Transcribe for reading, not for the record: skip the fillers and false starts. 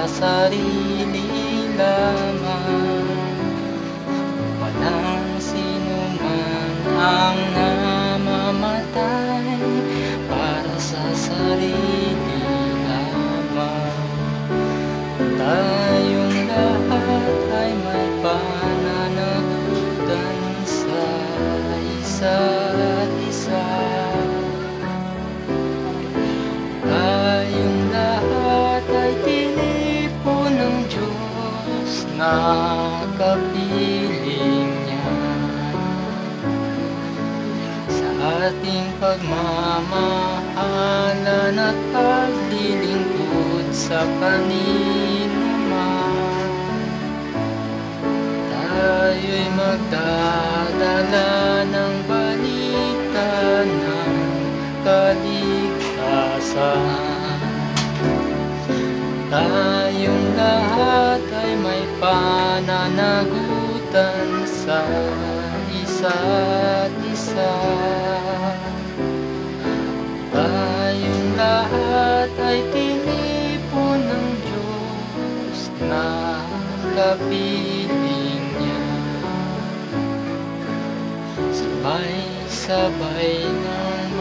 sa sarili lamang. Walang sinuman ang namamatay para sa sarili lamang. Tayong lahat ay may pananagutan sa isa't isa. Tayong lahat ay tinipon ng Diyos na kapiling niya. Sa ating pagmamahalan at paglilingkod sa kanino man, tayo'y magdadala ng balita ng kaligtasan. Tayong lahat ay may pananagutan sa isa't isa. Tayong lahat ay tinipon ng Diyos na kapiling niya. Sabay-sabay ng